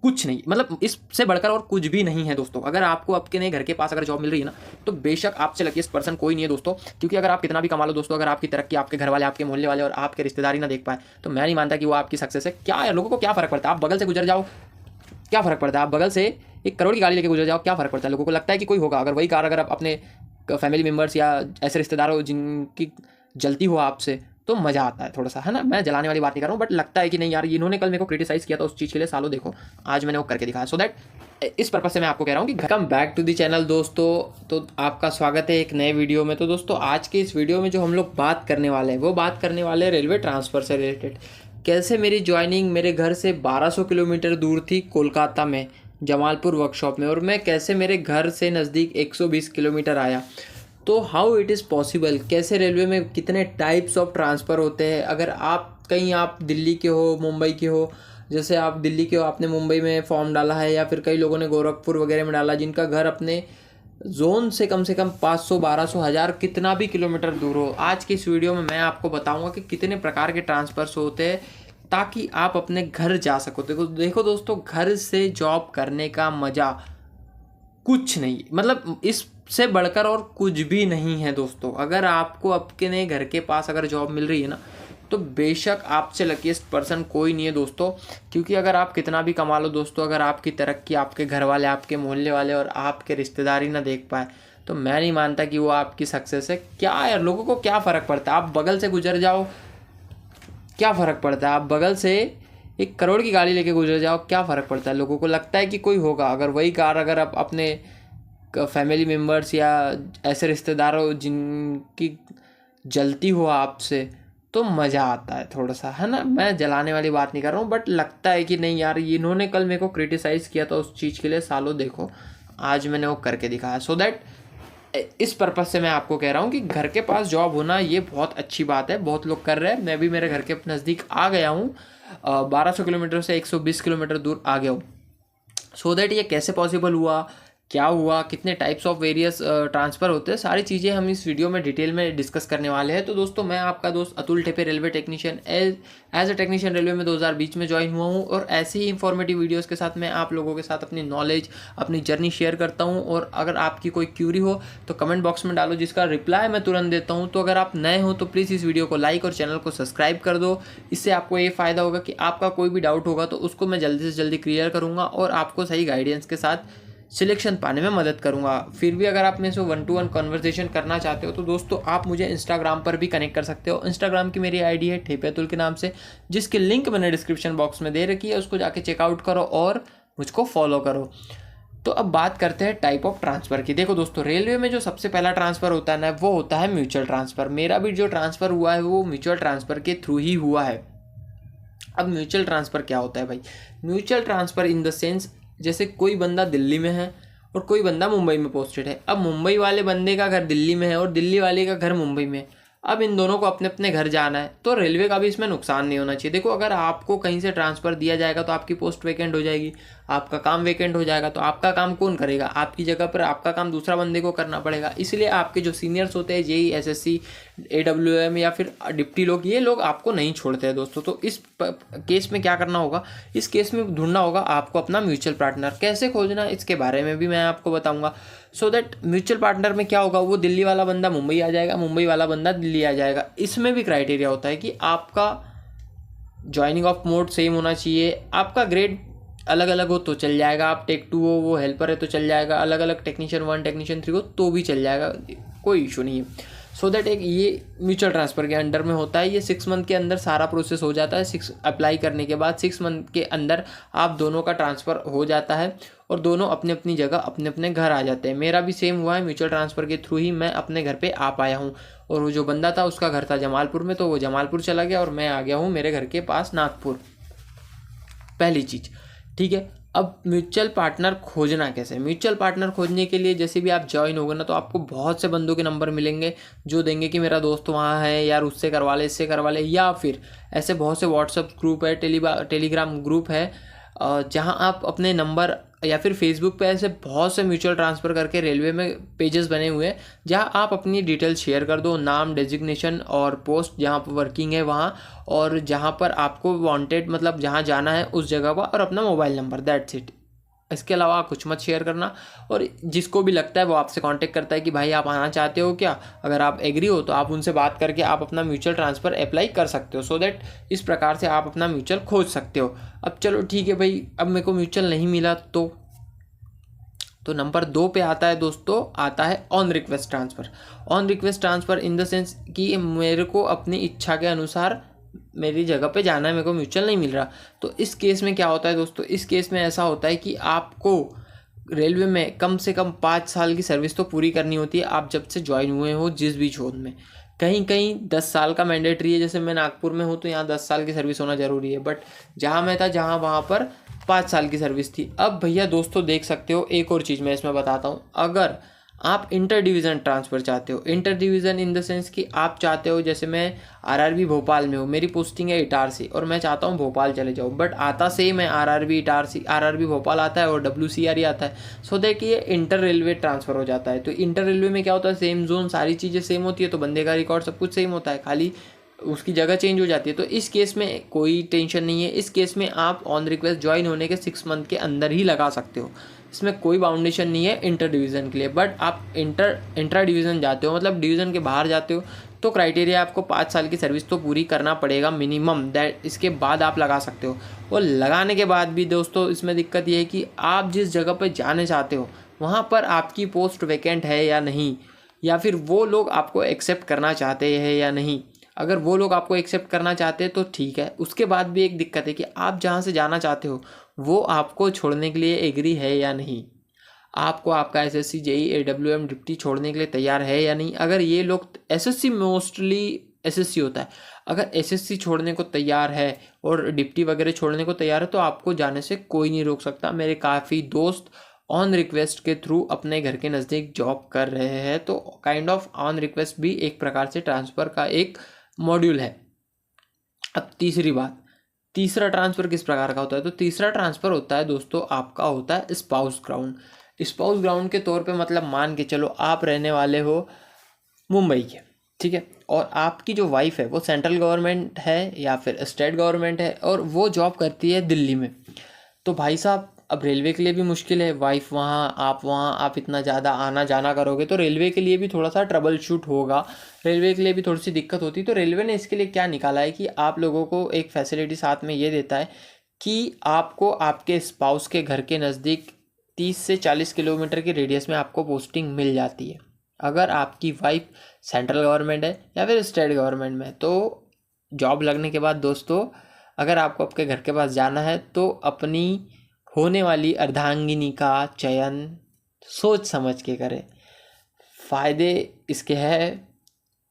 कुछ नहीं, मतलब इससे बढ़कर और कुछ भी नहीं है दोस्तों। अगर आपको आपके नए घर के पास अगर जॉब मिल रही है ना, तो बेशक आपसे लकीस्ट पर्सन कोई नहीं है दोस्तों। क्योंकि अगर आप कितना भी कमा लो दोस्तों, अगर आपकी तरक्की आपके घर वाले, आपके मोहल्ले वाले और आपके रिश्तेदार ही ना देख पाए, तो मैं नहीं मानता कि वो आपकी सक्सेस है। क्या है, लोगों को क्या फर्क पड़ता है? आप बगल से गुजर जाओ, क्या फ़र्क पड़ता है? आप बगल से 1 करोड़ की गाड़ी लेके गुजर जाओ, क्या फ़र्क पड़ता है? लोगों को लगता है कि कोई होगा। अगर वही कार अगर आप अपने फैमिली मेम्बर्स या ऐसे रिश्तेदार हो जिनकी जलती हो आपसे, तो मज़ा आता है थोड़ा सा, है ना? मैं जलाने वाली बात नहीं कर रहा हूँ, बट लगता है कि नहीं यार, इन्होंने कल मेरे को क्रिटिसाइज़ किया था उस चीज़ के लिए, सालों देखो आज मैंने वो करके दिखाया। सो दैट इस पर्पज़ से मैं आपको कह रहा हूँ कि come back to the channel दोस्तों। तो आपका स्वागत है एक नए वीडियो में। तो दोस्तों आज के इस वीडियो में जो हम लोग बात करने वाले हैं, वो बात करने वाले हैं रेलवे ट्रांसफ़र से रिलेटेड। कैसे मेरी ज्वाइनिंग मेरे घर से 1200 किलोमीटर दूर थी कोलकाता में, जमालपुर वर्कशॉप में, और मैं कैसे मेरे घर से नज़दीक 120 किलोमीटर आया। तो हाउ इट इज़ पॉसिबल, कैसे रेलवे में कितने टाइप्स ऑफ ट्रांसफ़र होते हैं। अगर आप कहीं आप दिल्ली के हो, मुंबई के हो, जैसे आप दिल्ली के हो, आपने मुंबई में फॉर्म डाला है, या फिर कई लोगों ने गोरखपुर वगैरह में डाला, जिनका घर अपने जोन से कम 500 1200 हज़ार कितना भी किलोमीटर दूर हो। आज की इस वीडियो में मैं आपको बताऊंगा कि कितने प्रकार के ट्रांसफ़र्स होते हैं, ताकि आप अपने घर जा सको। देखो दोस्तों, घर से जॉब करने का मज़ा कुछ नहीं, मतलब इससे बढ़कर और कुछ भी नहीं है दोस्तों। अगर आपको आपके नए घर के पास अगर जॉब मिल रही है ना, तो बेशक आपसे लकीस्ट पर्सन कोई नहीं है दोस्तों। क्योंकि अगर आप कितना भी कमा लो दोस्तों, अगर आपकी तरक्की आपके घर वाले, आपके मोहल्ले वाले और आपके रिश्तेदार ही ना देख पाए, तो मैं नहीं मानता कि वो आपकी सक्सेस है। क्या यार, लोगों को क्या फ़र्क पड़ता है? आप बगल से गुजर जाओ, क्या फ़र्क पड़ता है? आप बगल से 1 करोड़ की गाड़ी लेके गुजर जाओ, क्या फ़र्क पड़ता है? लोगों को लगता है कि कोई होगा। अगर वही कार अगर आप अपने फैमिली मेम्बर्स या ऐसे रिश्तेदार हो जिनकी जलती हो आपसे, तो मज़ा आता है थोड़ा सा, है ना? मैं जलाने वाली बात नहीं कर रहा हूँ, बट लगता है कि नहीं यार, इन्होंने कल मेरे को क्रिटिसाइज़ किया था उस चीज़ के लिए, सालों देखो आज मैंने वो करके दिखाया। सो दैट इस पर्पज़ से मैं आपको कह रहा हूँ कि घर के पास जॉब होना ये बहुत अच्छी बात है। बहुत लोग कर रहे हैं, मैं भी मेरे घर के नज़दीक आ गया हूँ, 1200 किलोमीटर से 120 किलोमीटर दूर आ गया हूँ। सो दैट ये कैसे पॉसिबल हुआ, क्या हुआ, कितने टाइप्स ऑफ वेरियस ट्रांसफ़र होते हैं, सारी चीज़ें हम इस वीडियो में डिटेल में डिस्कस करने वाले हैं। तो दोस्तों, मैं आपका दोस्त Atul Tepe, railway technician, as a technician railway में 2020 में ज्वाइन हुआ हूँ, और ऐसे ही इंफॉर्मेटिव वीडियोस के साथ मैं आप लोगों के साथ अपनी नॉलेज, अपनी जर्नी शेयर करता हूँ। और अगर आपकी कोई क्यूरी हो तो कमेंट बॉक्स में डालो, जिसका रिप्लाई मैं तुरंत देता हूँ। तो अगर आप नए हो तो प्लीज़ इस वीडियो को लाइक और चैनल को सब्सक्राइब कर दो। इससे आपको ये फ़ायदा होगा कि आपका कोई भी डाउट होगा तो उसको मैं जल्दी से जल्दी क्लियर करूँगा, और आपको सही गाइडेंस के साथ सिलेक्शन पाने में मदद करूंगा। फिर भी अगर आप मेरे से 1-to-1 कन्वर्सेशन करना चाहते हो तो दोस्तों, आप मुझे इंस्टाग्राम पर भी कनेक्ट कर सकते हो। इंस्टाग्राम की मेरी आईडी है ठेपे अतुल के नाम से, जिसकी लिंक मैंने डिस्क्रिप्शन बॉक्स में दे रखी है। उसको जाके चेकआउट करो और मुझको फॉलो करो। तो अब बात करते हैं टाइप ऑफ ट्रांसफ़र की। देखो दोस्तों, रेलवे में जो सबसे पहला ट्रांसफ़र होता है ना, वो होता है म्यूचुअल ट्रांसफ़र। मेरा भी जो ट्रांसफ़र हुआ है वो म्यूचुअल ट्रांसफ़र के थ्रू ही हुआ है। अब म्यूचुअल ट्रांसफ़र क्या होता है भाई? Mutual transfer in the sense, जैसे कोई बंदा दिल्ली में है और कोई बंदा मुंबई में पोस्टेड है। अब मुंबई वाले बंदे का घर दिल्ली में है और दिल्ली वाले का घर मुंबई में है। अब इन दोनों को अपने अपने घर जाना है, तो रेलवे का भी इसमें नुकसान नहीं होना चाहिए। देखो, अगर आपको कहीं से ट्रांसफ़र दिया जाएगा तो आपकी पोस्ट वैकेंट हो जाएगी, आपका काम वैकेंट हो जाएगा, तो आपका काम कौन करेगा? आपकी जगह पर आपका काम दूसरा बंदे को करना पड़ेगा। इसलिए आपके जो सीनियर्स होते हैं, जेई, एसएससी, एडब्ल्यूएम या फिर डिप्टी लोग, ये लोग आपको नहीं छोड़ते हैं दोस्तों। तो इस केस में क्या करना होगा? इस केस में ढूंढना होगा आपको अपना म्यूचुअल पार्टनर। कैसे खोजना, इसके बारे में भी मैं आपको बताऊंगा। सो दैट म्यूचुअल पार्टनर में क्या होगा, वो दिल्ली वाला बंदा मुंबई आ जाएगा, मुंबई वाला बंदा दिल्ली आ जाएगा। इसमें भी क्राइटेरिया होता है कि आपका ज्वाइनिंग ऑफ मोड सेम होना चाहिए, आपका ग्रेड अलग अलग हो तो चल जाएगा, आप टेक 2 हो, वो हेल्पर है तो चल जाएगा, अलग अलग टेक्नीशियन 1 टेक्नीशियन 3 हो तो भी चल जाएगा, कोई इशू नहीं है। सो दैट एक ये म्यूचुअल ट्रांसफ़र के अंडर में होता है। ये 6 मंथ के अंदर सारा प्रोसेस हो जाता है। 6 अप्लाई करने के बाद 6 मंथ के अंदर आप दोनों का ट्रांसफ़र हो जाता है और दोनों अपने अपनी जगह अपने अपने घर आ जाते हैं। मेरा भी सेम हुआ है, म्यूचुअल ट्रांसफ़र के थ्रू ही मैं अपने घर पे आ पाया हूँ। और वो जो बंदा था उसका घर था जमालपुर में, तो वो जमालपुर चला गया और मैं आ गया हूँ मेरे घर के पास नागपुर। पहली चीज़, ठीक है। अब म्यूचुअल पार्टनर खोजना कैसे? म्यूचुअल पार्टनर खोजने के लिए जैसे भी आप ज्वाइन होगे ना, तो आपको बहुत से बंदों के नंबर मिलेंगे जो देंगे कि मेरा दोस्त वहाँ है यार, उससे करवा ले, इससे करवा ले। या फिर ऐसे बहुत से व्हाट्सअप ग्रुप है, टेलीग्राम ग्रुप है, जहां आप अपने नंबर या फिर फेसबुक पे ऐसे बहुत से म्यूचुअल ट्रांसफ़र करके रेलवे में पेजेस बने हुए हैं जहां आप अपनी डिटेल शेयर कर दो, नाम, डेजिग्नेशन और पोस्ट जहां पर वर्किंग है वहां, और जहां पर आपको वांटेड मतलब जहां जाना है उस जगह पर, और अपना मोबाइल नंबर, दैट्स इट। इसके अलावा कुछ मत शेयर करना। और जिसको भी लगता है वो आपसे कांटेक्ट करता है कि भाई आप आना चाहते हो क्या, अगर आप एग्री हो तो आप उनसे बात करके आप अपना म्यूचुअल ट्रांसफ़र अप्लाई कर सकते हो, सो दैट इस प्रकार से आप अपना म्यूचुअल खोज सकते हो। अब चलो ठीक है भाई, अब मेरे को म्यूचुअल नहीं मिला तो नंबर 2 पे आता है दोस्तों, आता है on request transfer. On request transfer in the sense कि मेरे को अपनी इच्छा के अनुसार मेरी जगह पे जाना है, मेरे को म्यूचुअल नहीं मिल रहा। तो इस केस में क्या होता है दोस्तों, इस केस में ऐसा होता है कि आपको रेलवे में कम से कम 5 साल की सर्विस तो पूरी करनी होती है, आप जब से ज्वाइन हुए हो जिस भी जोन में। कहीं कहीं 10 साल का मैंडेटरी है, जैसे मैं नागपुर में हूँ तो यहाँ 10 साल की सर्विस होना ज़रूरी है, बट जहाँ मैं था जहाँ वहाँ पर 5 साल की सर्विस थी। अब भैया दोस्तों देख सकते हो, एक और चीज़ मैं इसमें बताता हूँ, अगर आप इंटर डिवीज़न ट्रांसफ़र चाहते हो, inter division in the sense कि आप चाहते हो, जैसे मैं आरआरबी भोपाल में हूँ, मेरी पोस्टिंग है इटारसी और मैं चाहता हूँ भोपाल चले जाऊँ, बट आता सेम है, आरआरबी इटारसी, आरआरबी भोपाल आता है और डब्ल्यूसीआर आता है, सो दैट ये इंटर रेलवे ट्रांसफ़र हो जाता है। तो इंटर रेलवे में क्या होता है, सेम जोन, सारी चीज़ें सेम होती है, तो बंदे का रिकॉर्ड सब कुछ सेम होता है, खाली उसकी जगह चेंज हो जाती है। तो इस केस में कोई टेंशन नहीं है, इस केस में आप ऑन रिक्वेस्ट ज्वाइन होने के 6 मंथ के अंदर ही लगा सकते हो, इसमें कोई बाउंडेशन नहीं है इंटर डिवीज़न के लिए। बट आप इंट्रा डिवीज़न जाते हो, मतलब डिवीज़न के बाहर जाते हो, तो क्राइटेरिया आपको 5 साल की सर्विस तो पूरी करना पड़ेगा मिनिमम, दैट इसके बाद आप लगा सकते हो। और लगाने के बाद भी दोस्तों इसमें दिक्कत ये है कि आप जिस जगह पर जाने चाहते हो वहाँ पर आपकी पोस्ट वैकेंट है या नहीं, या फिर वो लोग आपको एक्सेप्ट करना चाहते हैं या नहीं। अगर वो लोग आपको एक्सेप्ट करना चाहते हैं तो ठीक है, उसके बाद भी एक दिक्कत है कि आप जहाँ से जाना चाहते हो वो आपको छोड़ने के लिए एग्री है या नहीं, आपको आपका एसएससी, जेई, एडब्ल्यूएम, डिप्टी छोड़ने के लिए तैयार है या नहीं। अगर ये लोग, एसएससी मोस्टली एसएससी होता है, अगर एसएससी छोड़ने को तैयार है और डिप्टी वगैरह छोड़ने को तैयार है तो आपको जाने से कोई नहीं रोक सकता। मेरे काफ़ी दोस्त ऑन रिक्वेस्ट के थ्रू अपने घर के नज़दीक जॉब कर रहे हैं, तो काइंड ऑफ ऑन रिक्वेस्ट भी एक प्रकार से ट्रांसफ़र का एक मॉड्यूल है। अब तीसरी बात, तीसरा ट्रांसफ़र किस प्रकार का होता है, तो तीसरा ट्रांसफ़र होता है दोस्तों आपका, होता है स्पाउस ग्राउंड। स्पाउस ग्राउंड के तौर पे मतलब मान के चलो आप रहने वाले हो मुंबई के, ठीक है, और आपकी जो वाइफ है वो सेंट्रल गवर्नमेंट है या फिर स्टेट गवर्नमेंट है और वो जॉब करती है दिल्ली में। तो भाई साहब अब रेलवे के लिए भी मुश्किल है, वाइफ वहाँ, आप इतना ज़्यादा आना जाना करोगे तो रेलवे के लिए भी थोड़ा सा ट्रबल शूट होगा, रेलवे के लिए भी थोड़ी सी दिक्कत होती है। तो रेलवे ने इसके लिए क्या निकाला है कि आप लोगों को एक फैसिलिटी साथ में ये देता है कि आपको आपके स्पाउस के घर के नज़दीक 30 से 40 किलोमीटर की रेडियस में आपको पोस्टिंग मिल जाती है। अगर आपकी वाइफ सेंट्रल गवर्नमेंट है या फिर स्टेट गवर्नमेंट में, तो जॉब लगने के बाद दोस्तों अगर आपको आपके घर के पास जाना है तो अपनी होने वाली अर्धांगिनी का चयन सोच समझ के करें, फ़ायदे इसके है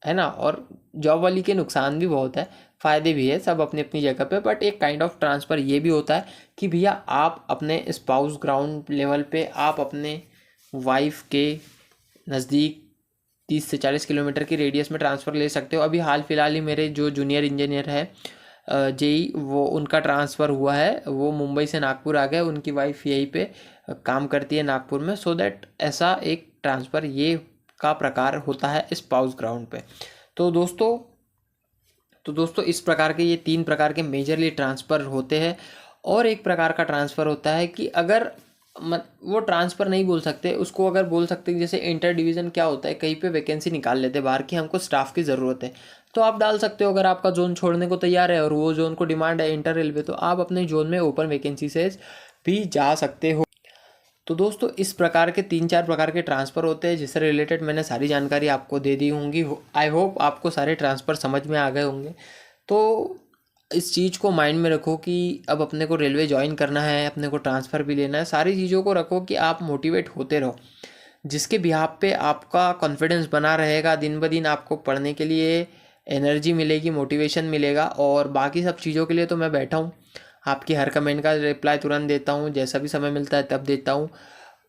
ना, और जॉब वाली के नुकसान भी बहुत है, फ़ायदे भी है, सब अपनी अपनी जगह पे। बट एक काइंड ऑफ ट्रांसफ़र ये भी होता है कि भैया आप अपने स्पाउस ग्राउंड लेवल पे आप अपने वाइफ के नज़दीक 30 से 40 किलोमीटर की रेडियस में ट्रांसफ़र ले सकते हो। अभी हाल फिलहाल ही मेरे जो जूनियर इंजीनियर है जेई, वो उनका ट्रांसफ़र हुआ है, वो मुंबई से नागपुर आ गए, उनकी वाइफ यहीं पे काम करती है नागपुर में। सो दैट ऐसा एक ट्रांसफ़र ये का प्रकार होता है स्पाउस ग्राउंड पे। तो दोस्तों इस प्रकार के ये 3 प्रकार के मेजरली ट्रांसफ़र होते हैं। और एक प्रकार का ट्रांसफ़र होता है कि अगर वो ट्रांसफ़र नहीं बोल सकते उसको, अगर बोल सकते हैं जैसे इंटर डिवीज़न क्या होता है, कहीं पे वैकेंसी निकाल लेते हैं बाहर की, हमको स्टाफ की ज़रूरत है तो आप डाल सकते हो। अगर आपका जोन छोड़ने को तैयार है और वो जोन को डिमांड है इंटर रेलवे, तो आप अपने जोन में ओपन वैकेंसी से भी जा सकते हो। तो दोस्तों इस प्रकार के 3-4 प्रकार के ट्रांसफ़र होते हैं, जिससे रिलेटेड मैंने सारी जानकारी आपको दे दी होंगी। आई होप आपको सारे ट्रांसफ़र समझ में आ गए होंगे। तो इस चीज़ को माइंड में रखो कि अब अपने को रेलवे ज्वाइन करना है, अपने को ट्रांसफ़र भी लेना है, सारी चीज़ों को रखो कि आप मोटिवेट होते रहो, जिसके बिहाफ पे आपका कॉन्फिडेंस बना रहेगा। दिन ब दिन आपको पढ़ने के लिए एनर्जी मिलेगी, मोटिवेशन मिलेगा। और बाकी सब चीज़ों के लिए तो मैं बैठा हूँ, आपकी हर कमेंट का रिप्लाई तुरंत देता हूँ, जैसा भी समय मिलता है तब देता हूँ।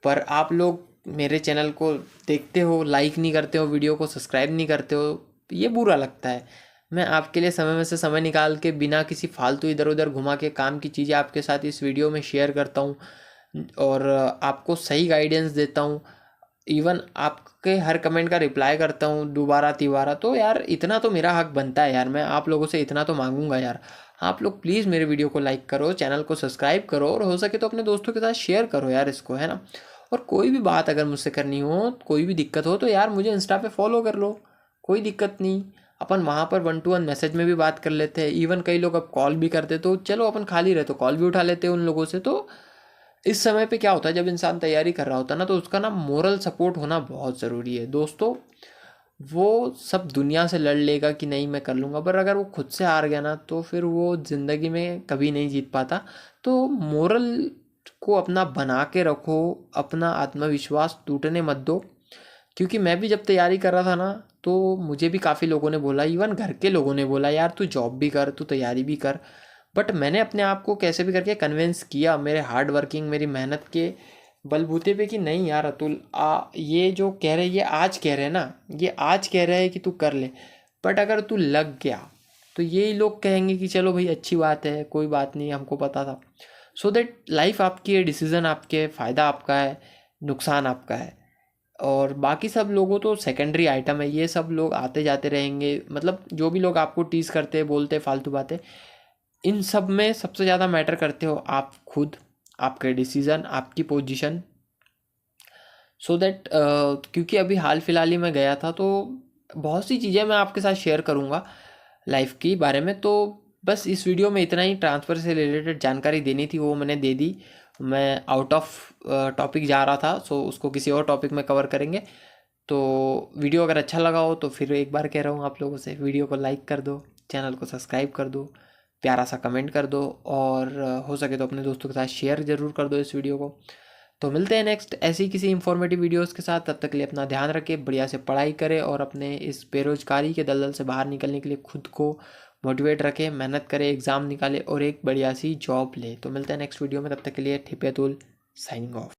पर आप लोग मेरे चैनल को देखते हो, लाइक नहीं करते हो, वीडियो को सब्सक्राइब नहीं करते हो, ये बुरा लगता है। मैं आपके लिए समय में से समय निकाल के बिना किसी फालतू इधर उधर घुमा के काम की चीज़ें आपके साथ इस वीडियो में शेयर करता हूँ और आपको सही गाइडेंस देता हूँ। इवन आपके हर कमेंट का रिप्लाई करता हूँ दोबारा तिबारा। तो यार इतना तो मेरा हक बनता है यार, मैं आप लोगों से इतना तो मांगूंगा यार। आप लोग प्लीज़ मेरे वीडियो को लाइक करो, चैनल को सब्सक्राइब करो और हो सके तो अपने दोस्तों के साथ शेयर करो यार इसको, है ना। और कोई भी बात अगर मुझसे करनी हो, कोई भी दिक्कत हो तो यार मुझे इंस्टा पे फॉलो कर लो, कोई दिक्कत नहीं। अपन वहाँ पर 1-to-1 मैसेज में भी बात कर लेते हैं। इवन कई लोग अब कॉल भी करते, तो चलो अपन खाली रहे तो कॉल भी उठा लेते हैं उन लोगों से। तो इस समय पे क्या होता है, जब इंसान तैयारी कर रहा होता है ना, तो उसका ना मोरल सपोर्ट होना बहुत ज़रूरी है दोस्तों। वो सब दुनिया से लड़ लेगा कि नहीं मैं कर लूँगा, पर अगर वो खुद से हार गया ना तो फिर वो ज़िंदगी में कभी नहीं जीत पाता। तो मोरल को अपना बना के रखो, अपना आत्मविश्वास टूटने मत दो। क्योंकि मैं भी जब तैयारी कर रहा था ना, तो मुझे भी काफ़ी लोगों ने बोला, इवन घर के लोगों ने बोला यार तू जॉब भी कर, तू तैयारी भी कर। बट मैंने अपने आप को कैसे भी करके कन्विंस किया, मेरे हार्ड वर्किंग, मेरी मेहनत के बलबूते पे, कि नहीं यार अतुल, ये जो कह रहे, ये आज कह रहे हैं ना, ये आज कह रहे हैं कि तू कर ले, बट अगर तू लग गया तो यही लोग कहेंगे कि चलो भाई अच्छी बात है, कोई बात नहीं, हमको पता था। सो दैट लाइफ आपकी है, डिसीज़न आपके, फ़ायदा आपका है, नुकसान आपका है। और बाकी सब लोगों तो सेकेंडरी आइटम है, ये सब लोग आते जाते रहेंगे। मतलब जो भी लोग आपको टीज़ करते बोलते फालतू बातें, इन सब में सबसे ज़्यादा मैटर करते हो आप खुद, आपके डिसीज़न, आपकी पोजीशन। सो दैट क्योंकि अभी हाल फिलहाल ही मैं गया था, तो बहुत सी चीज़ें मैं आपके साथ शेयर करूँगा लाइफ की बारे में। तो बस इस वीडियो में इतना ही ट्रांसफ़र से रिलेटेड जानकारी देनी थी, वो मैंने दे दी। मैं आउट ऑफ टॉपिक जा रहा था, सो उसको किसी और टॉपिक में कवर करेंगे। तो वीडियो अगर अच्छा लगा हो तो फिर एक बार कह रहा हूँ आप लोगों से, वीडियो को लाइक कर दो, चैनल को सब्सक्राइब कर दो, प्यारा सा कमेंट कर दो और हो सके तो अपने दोस्तों के साथ शेयर ज़रूर कर दो इस वीडियो को। तो मिलते हैं नेक्स्ट ऐसी किसी इंफॉर्मेटिव वीडियोस के साथ। तब तक के लिए अपना ध्यान रखें, बढ़िया से पढ़ाई करें और अपने इस बेरोजगारी के दलदल से बाहर निकलने के लिए खुद को मोटिवेट रखें, मेहनत करें, एग्ज़ाम निकालें और एक बढ़िया सी जॉब ले। तो मिलते हैं नेक्स्ट वीडियो में, तब तक के लिए ठिपे तुल साइनिंग ऑफ।